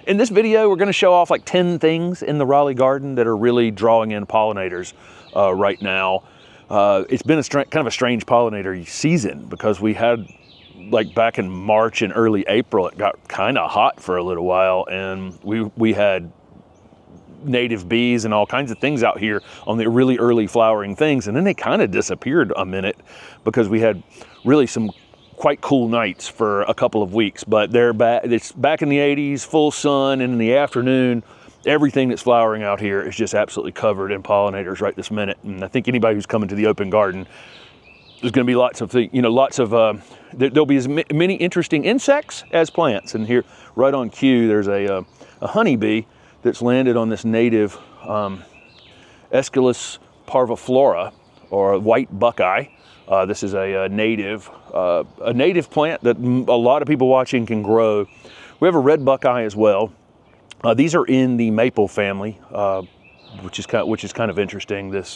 In this video, we're going to show off like 10 things in the Raleigh garden that are really drawing in pollinators right now. It's been kind of a strange pollinator season because we had, like back in March and early April, it got kind of hot for a little while, and we had native bees and all kinds of things out here on the really early flowering things, and then they kind of disappeared a minute because we had really some quite cool nights for a couple of weeks. But they're back. It's back in the 80s, full sun, and in the afternoon, everyththing that's flowering out here is just absolutely covered in pollinators right this minute. And I think anybody who's coming to the open garden, there's going to be lots of things, there'll be as many interesting insects as plants. And here, right on cue, there's a honeybee that's landed on this native Aesculus parviflora, or white buckeye. This is a native plant that a lot of people watching can grow. We have a red buckeye as well. These are in the maple family, which is kind of interesting. This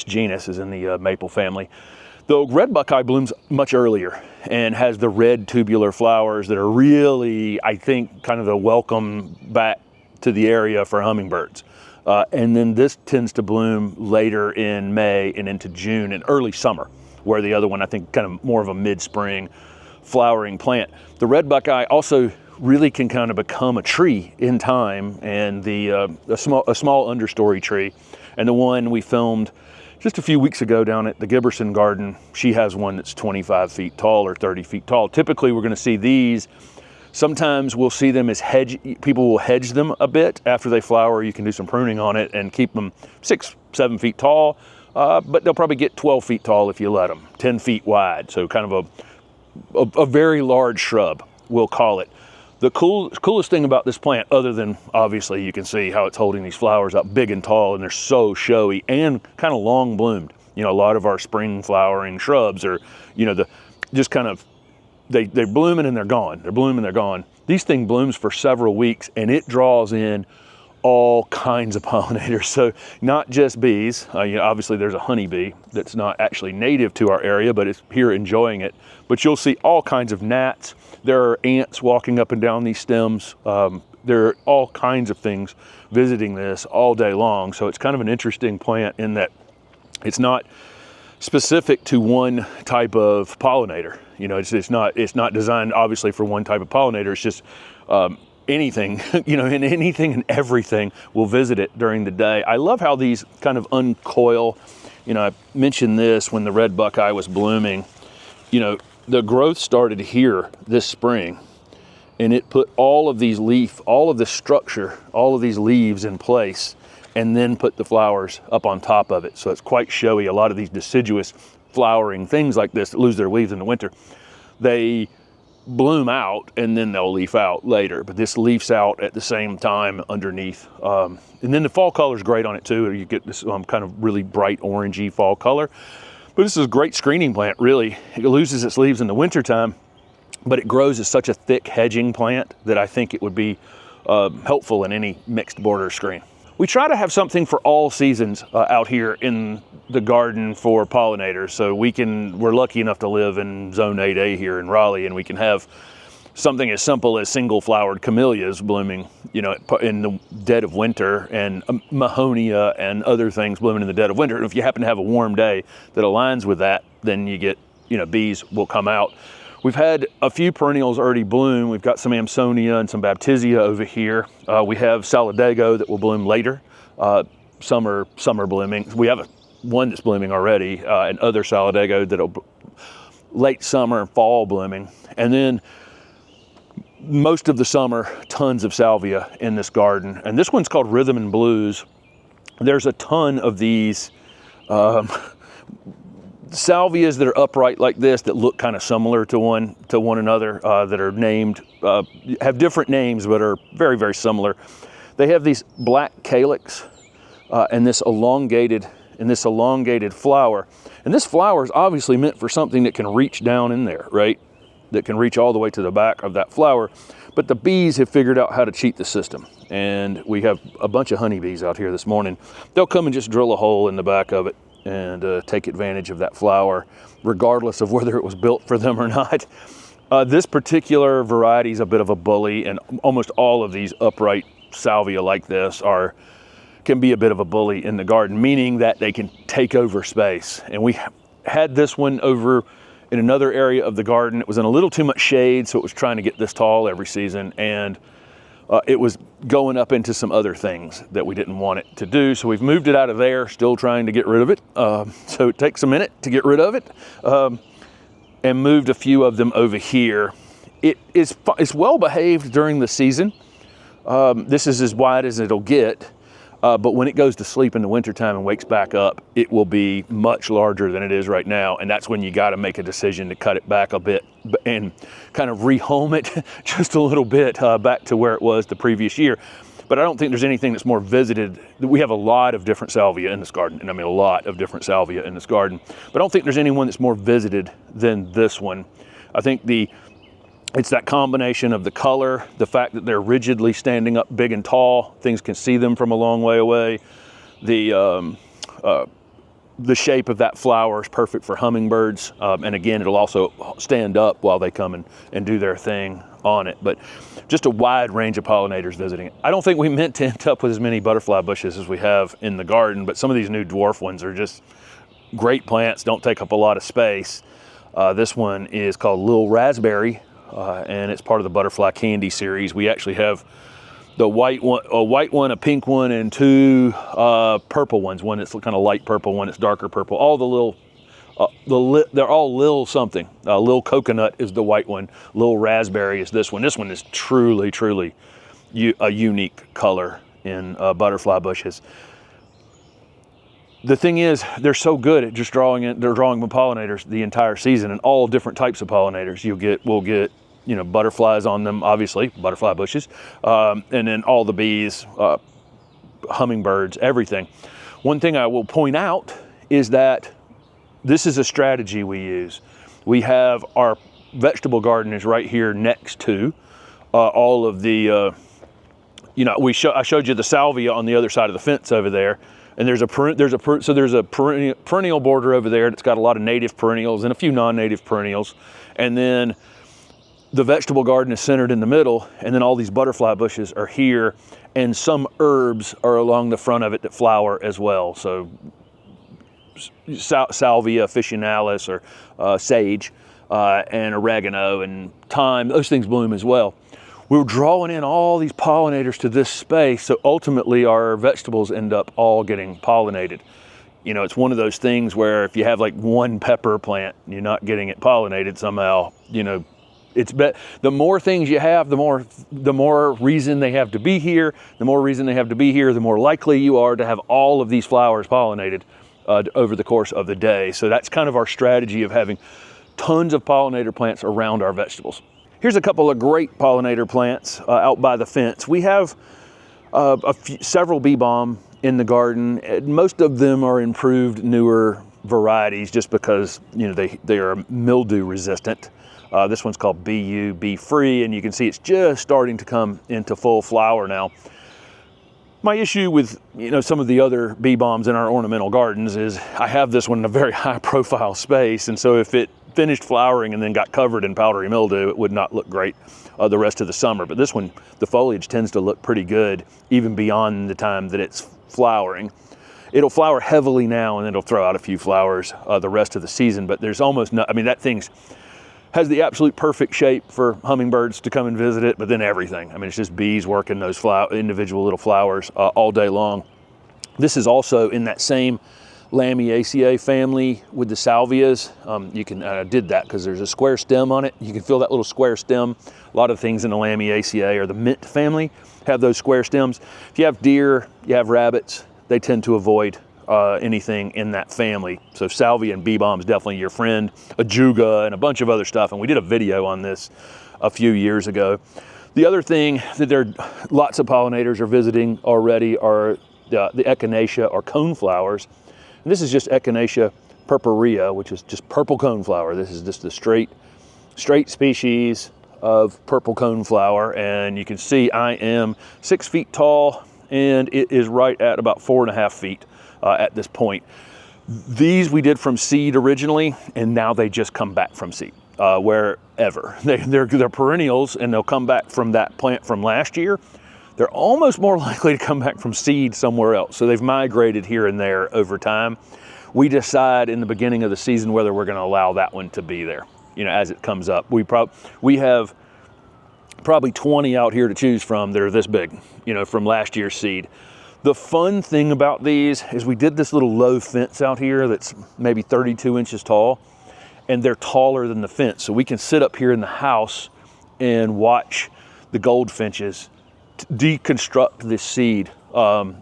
genus is in the maple family. The red buckeye blooms much earlier and has the red tubular flowers that are really, I think, kind of the welcome back to the area for hummingbirds. And then this tends to bloom later in May and into June and early summer, where the other one, I think, kind of more of a mid-spring flowering plant. The red buckeye also really can kind of become a tree in time, and a small understory tree. And the one we filmed just a few weeks ago down at the Giberson garden, she has one that's 25 feet tall or 30 feet tall. Typically, we're going to see these. Sometimes we'll see them as people will hedge them a bit after they flower. You can do some pruning on it and keep them 6-7 feet tall, but they'll probably get 12 feet tall if you let them, 10 feet wide. So kind of a very large shrub, we'll call it. The coolest thing about this plant, other than obviously you can see how it's holding these flowers up big and tall, and they're so showy and kind of long bloomed. You know, a lot of our spring flowering shrubs are, they're blooming and they're gone. They're blooming, they're gone. These thing blooms for several weeks, and it draws in all kinds of pollinators. So not just bees. Obviously there's a honeybee that's not actually native to our area, but it's here enjoying it. But you'll see all kinds of gnats. There are ants walking up and down these stems. There are all kinds of things visiting this all day long. So it's kind of an interesting plant in that it's not specific to one type of pollinator. You know, it's not designed obviously for one type of pollinator. It's just anything, and anything and everything will visit it during the day. I love how these kind of uncoil. I mentioned this when the red buckeye was blooming. The growth started here this spring, and it put all of this structure, all of these leaves in place, and then put the flowers up on top of it. So it's quite showy. A lot of these deciduous flowering things like this that lose their leaves in the winter, they bloom out and then they'll leaf out later. But this leafs out at the same time underneath. And then the fall color is great on it too. You get this kind of really bright orangey fall color. But this is a great screening plant, really. It loses its leaves in the wintertime, but it grows as such a thick hedging plant that I think it would be helpful in any mixed border screen. We try to have something for all seasons out here in the garden for pollinators. So we're lucky enough to live in Zone 8A here in Raleigh, and we can have something as simple as single flowered camellias blooming, in the dead of winter, and mahonia and other things blooming in the dead of winter. And if you happen to have a warm day that aligns with that, then you get, bees will come out. We've had a few perennials already bloom. We've got some Amsonia and some Baptisia over here. We have Saladego that will bloom later, summer blooming. We have one that's blooming already, and other Saladego that'll late summer, fall blooming. And then most of the summer, tons of Salvia in this garden. And this one's called Rhythm and Blues. There's a ton of these salvias that are upright like this that look kind of similar to one another, that are named, have different names, but are very, very similar. They have these black calyx and this elongated flower. And this flower is obviously meant for something that can reach down in there, right? That can reach all the way to the back of that flower. But the bees have figured out how to cheat the system. And we have a bunch of honeybees out here this morning. They'll come and just drill a hole in the back of it and take advantage of that flower, regardless of whether it was built for them or not. This particular variety is a bit of a bully, and almost all of these upright salvia like this can be a bit of a bully in the garden, meaning that they can take over space. And we had this one over in another area of the garden. It was in a little too much shade, so it was trying to get this tall every season, and it was going up into some other things that we didn't want it to do. So we've moved it out of there, still trying to get rid of it. So it takes a minute to get rid of it. And moved a few of them over here. It's well behaved during the season. This is as wide as it'll get, but when it goes to sleep in the wintertime and wakes back up, it will be much larger than it is right now, and that's when you got to make a decision to cut it back a bit and kind of rehome it just a little bit back to where it was the previous year. But I don't think there's anything that's more visited. We have a lot of different salvia in this garden, and I mean a lot of different salvia in this garden, but I don't think there's anyone that's more visited than this one. I think it's that combination of the color, the fact that they're rigidly standing up big and tall, things can see them from a long way away. The shape of that flower is perfect for hummingbirds, and again, it'll also stand up while they come and do their thing on it. But just a wide range of pollinators visiting it. I don't think we meant to end up with as many butterfly bushes as we have in the garden, but some of these new dwarf ones are just great plants, don't take up a lot of space. This one is called Lil Raspberry, and it's part of the Butterfly Candy series. We actually have the white one, a pink one, and two purple ones. One that's kind of light purple, one that's darker purple. All the little, they're all Lil something. Lil Coconut is the white one. Lil Raspberry is this one. This one is truly, truly a unique color in butterfly bushes. The thing is, they're so good at just drawing pollinators the entire season, and all different types of pollinators. We'll get butterflies on them, obviously, butterfly bushes, and then all the bees, hummingbirds, everything. One thing I will point out is that this is a strategy we use. We have our vegetable garden is right here next to all of the, I showed you the salvia on the other side of the fence over there, and there's a perennial border over there that's got a lot of native perennials and a few non-native perennials, and then the vegetable garden is centered in the middle, and then all these butterfly bushes are here, and some herbs are along the front of it that flower as well. So Salvia officinalis, or sage, and oregano and thyme, those things bloom as well. We're drawing in all these pollinators to this space, so ultimately our vegetables end up all getting pollinated. It's one of those things where if you have like one pepper plant, you're not getting it pollinated somehow, the more things you have, the more reason they have to be here. The more reason they have to be here, the more likely you are to have all of these flowers pollinated over the course of the day. So that's kind of our strategy of having tons of pollinator plants around our vegetables. Here's a couple of great pollinator plants out by the fence. We have several bee balm in the garden. Most of them are improved, newer varieties just because they are mildew resistant. This one's called BU, Bee Free, and you can see it's just starting to come into full flower now. My issue with some of the other bee balms in our ornamental gardens is I have this one in a very high profile space, and so if it finished flowering and then got covered in powdery mildew, it would not look great the rest of the summer. But this one, the foliage tends to look pretty good even beyond the time that it's flowering. It'll flower heavily now and then it'll throw out a few flowers the rest of the season, but there's almost no, that thing's has the absolute perfect shape for hummingbirds to come and visit it, but then everything. It's just bees working those individual little flowers all day long. This is also in that same Lamiaceae family with the salvias. I did that because there's a square stem on it. You can feel that little square stem. A lot of things in the Lamiaceae or the mint family have those square stems. If you have deer, you have rabbits, they tend to avoid anything in that family. So salvia and bee balm is definitely your friend. Ajuga and a bunch of other stuff, and we did a video on this a few years ago. The other thing that there are lots of pollinators are visiting already are the echinacea or coneflowers. And this is just Echinacea purpurea, which is just purple coneflower. This is just the straight species of purple coneflower, and you can see I am 6 feet tall, and it is right at about 4.5 feet at this point. These we did from seed originally, and now they just come back from seed. wherever. They're perennials, and they'll come back from that plant from last year. They're almost more likely to come back from seed somewhere else. So they've migrated here and there over time. We decide in the beginning of the season whether we're going to allow that one to be there, as it comes up. We have probably 20 out here to choose from that are this big, from last year's seed. The fun thing about these is we did this little low fence out here that's maybe 32 inches tall, and they're taller than the fence. So we can sit up here in the house and watch the goldfinches deconstruct this seed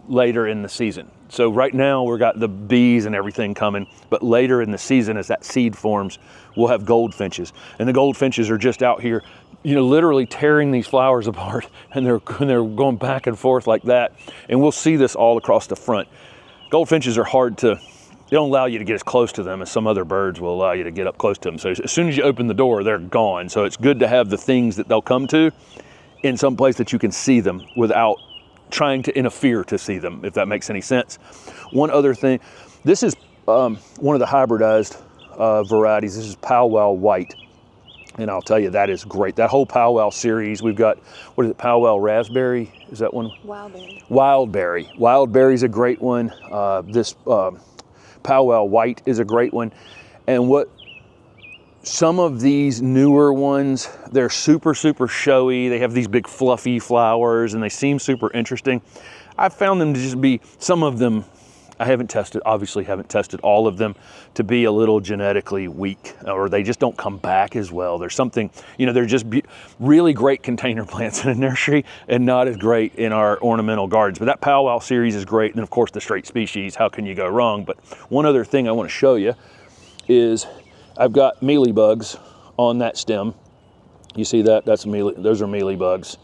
later in the season. So right now we've got the bees and everything coming, but later in the season, as that seed forms, we'll have goldfinches. And the goldfinches are just out here, literally tearing these flowers apart, and they're going back and forth like that. And we'll see this all across the front. Goldfinches are hard to, they don't allow you to get as close to them as some other birds will allow you to get up close to them. So as soon as you open the door, they're gone. So it's good to have the things that they'll come to in some place that you can see them without trying to interfere to see them, if that makes any sense. One other thing, this is one of the hybridized varieties. This is Powwow White, and I'll tell you, that is great. That whole Powwow series, we've got, what is it, Powwow Raspberry? Is that one? Wildberry. Wildberry. Wildberry's a great one. This Powwow White is a great one. And what some of these newer ones, they're super, super showy. They have these big fluffy flowers and they seem super interesting. I've found them to just be, some of them, I obviously haven't tested all of them, to be a little genetically weak, or they just don't come back as well. There's something, they're just really great container plants in a nursery and not as great in our ornamental gardens. But that Powwow series is great. And of course the straight species, how can you go wrong? But one other thing I want to show you is I've got mealybugs on that stem. You see that? Those are mealybugs.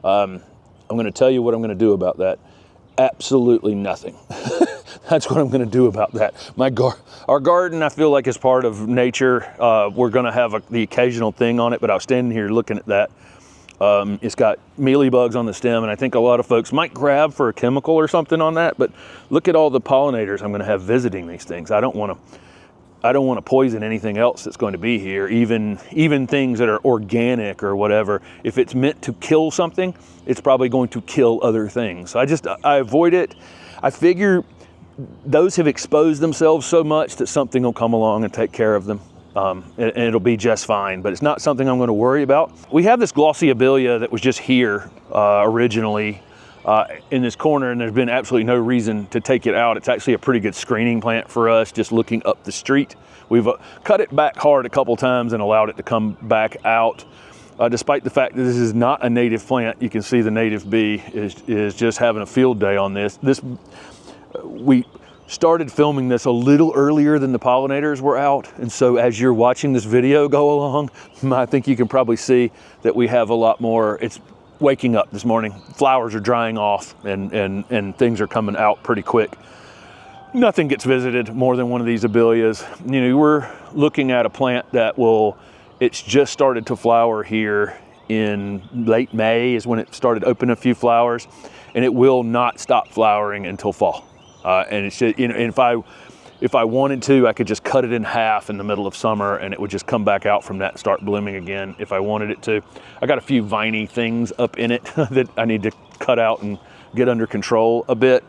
I'm going to tell you what I'm going to do about that. Absolutely nothing. That's what I'm going to do about that. Our garden, I feel like, is part of nature. We're going to have the occasional thing on it, but I was standing here looking at that. It's got mealybugs on the stem, and I think a lot of folks might grab for a chemical or something on that, but look at all the pollinators I'm going to have visiting these things. I don't want to poison anything else that's going to be here, even things that are organic or whatever. If it's meant to kill something, it's probably going to kill other things. So I avoid it. I figure those have exposed themselves so much that something will come along and take care of them. And it'll be just fine, but it's not something I'm going to worry about. We have this Glossy Ailia that was just here originally in this corner, and there's been absolutely no reason to take it out. It's actually a pretty good screening plant for us, just looking up the street. We've cut it back hard a couple times and allowed it to come back out. Despite the fact that this is not a native plant, you can see the native bee is just having a field day on this. We started filming this a little earlier than the pollinators were out, and so as you're watching this video go along, I think you can probably see that we have a lot more. It's waking up this morning. Flowers are drying off and things are coming out pretty quick. Nothing gets visited more than one of these Azaleas. We're looking at a plant it's just started to flower here in late May is when it started opening a few flowers, and it will not stop flowering until fall. And it's just, if I wanted to, I could just cut it in half in the middle of summer and it would just come back out from that and start blooming again if I wanted it to. I got a few viney things up in it that I need to cut out and get under control a bit.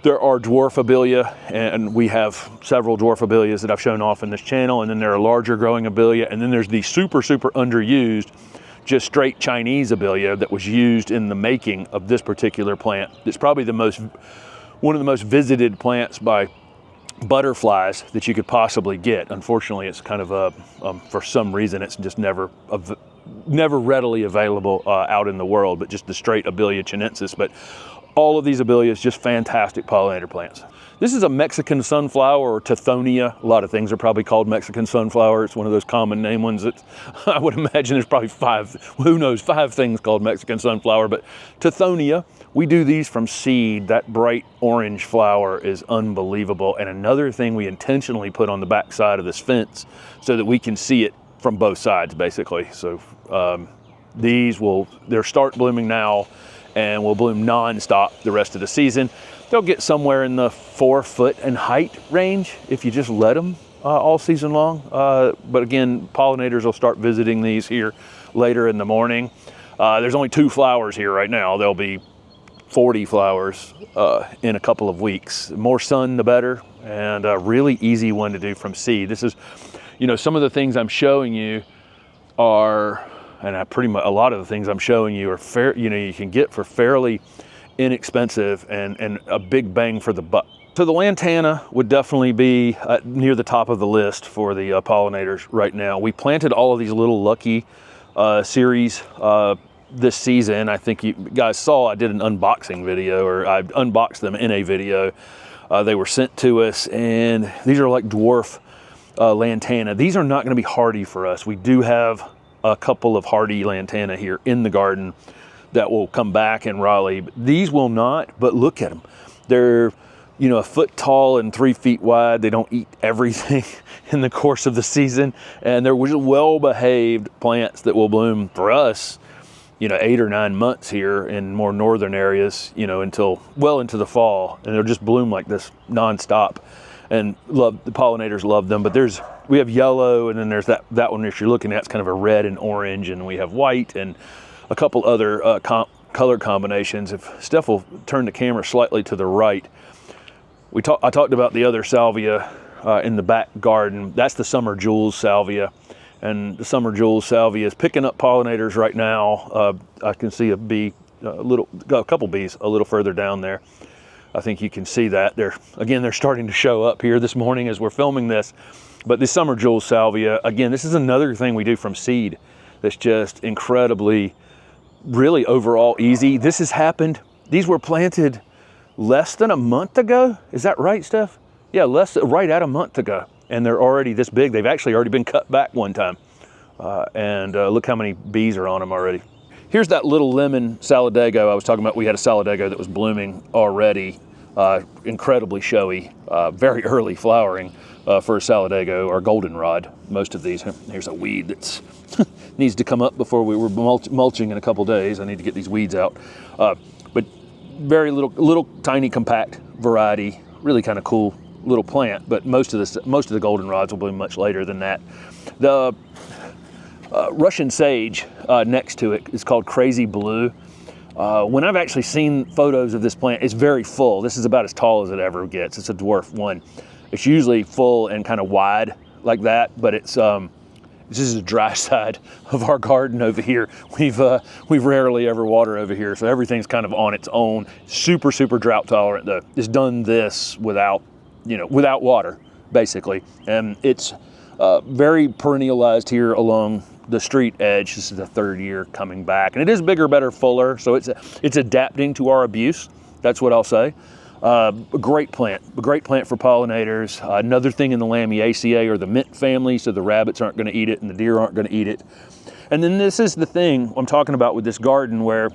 There are dwarf Ailia, and we have several dwarf Azaleas that I've shown off in this channel, and then there are larger growing Ailia, and then there's the super, super underused, just straight Chinese Ailia that was used in the making of this particular plant. It's probably one of the most visited plants by butterflies that you could possibly get. Unfortunately, it's kind of for some reason, it's just never readily available out in the world, but just the straight Ailia chinensis. But all of these Azaleas, just fantastic pollinator plants. This is a Mexican sunflower, or Tithonia. A lot of things are probably called Mexican sunflower. It's one of those common name ones that I would imagine there's probably five things called Mexican sunflower, but Tithonia. We do these from seed. That bright orange flower is unbelievable. And another thing we intentionally put on the back side of this fence so that we can see it from both sides, basically. So they'll start blooming now and will bloom non-stop the rest of the season. They'll get somewhere in the 4 foot in height range if you just let them. all season long. But again, pollinators will start visiting these here later in the morning. There's only 2 flowers here right now. There'll be 40 flowers in a couple of weeks. The more sun, the better, and a really easy one to do from seed. This is, you know, some of the things I'm showing you are, and a lot of the things I'm showing you are fair, you know, you can get for fairly inexpensive and a big bang for the buck. So the Lantana would definitely be near the top of the list for the pollinators right now. We planted all of these little Lucky series this season. I think you guys saw I did an unboxing video, or I unboxed them in a video. They were sent to us, and these are like dwarf Lantana. These are not going to be hardy for us. We do have a couple of hardy Lantana here in the garden that will come back in Raleigh. These will not, but look at them. They're, you know, 1 foot tall and 3 feet wide. They don't eat everything in the course of the season, and they're well-behaved plants that will bloom for us, you know, 8 or 9 months here in more northern areas, you know, until well into the fall, and they'll just bloom like this nonstop. And the pollinators love them. But we have yellow, and then there's that one that you're looking at. It's kind of a red and orange, and we have white and a couple other color combinations. If Steph will turn the camera slightly to the right, I talked about the other salvia in the back garden. That's the Summer Jewels salvia, and the Summer Jewels salvia is picking up pollinators right now. I can see a couple bees a little further down there. I think you can see that. They're starting to show up here this morning as we're filming this. But the Summer Jewels salvia, again, this is another thing we do from seed that's just incredibly, really overall easy. This has happened. These were planted less than a month ago. Is that right, Steph? Yeah, right at a month ago. And they're already this big. They've actually already been cut back one time. And look how many bees are on them already. Here's that little lemon Saladego I was talking about. We had a Saladego that was blooming already, incredibly showy, very early flowering for a Saladego or goldenrod. Most of these. Here's a weed that needs to come up before we were mulching in a couple days. I need to get these weeds out. But very little tiny compact variety, really kind of cool little plant. But most of the goldenrods will bloom much later than that. The Russian sage next to it is called Crazy Blue. When I've actually seen photos of this plant, it's very full. This is about as tall as it ever gets. It's a dwarf one. It's usually full and kind of wide like that, but this is the dry side of our garden over here. We've rarely ever water over here, so everything's kind of on its own. Super drought tolerant though. It's done this without water basically, and it's very perennialized here along the street edge. This is the 3rd year coming back, and it is bigger, better, fuller, so it's adapting to our abuse. That's what I'll say. A great plant for pollinators. Another thing in the Lamiaceae or the mint family, so the rabbits aren't going to eat it and the deer aren't going to eat it. And then this is the thing I'm talking about with this garden where,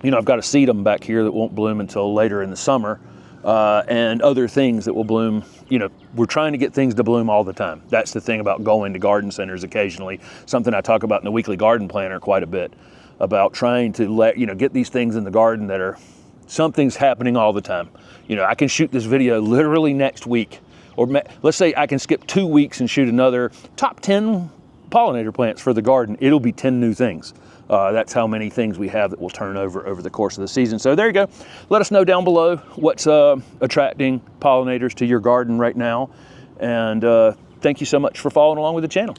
you know, I've got a sedum back here that won't bloom until later in the summer, and other things that will bloom. You know, we're trying to get things to bloom all the time. That's the thing about going to garden centers occasionally. Something I talk about in the weekly garden planner quite a bit, about trying to get these things in the garden that are, something's happening all the time. You know, I can shoot this video literally next week, or let's say I can skip 2 weeks and shoot another top 10 pollinator plants for the garden. It'll be 10 new things. That's how many things we have that will turn over the course of the season. So there you go. Let us know down below what's attracting pollinators to your garden right now. And thank you so much for following along with the channel.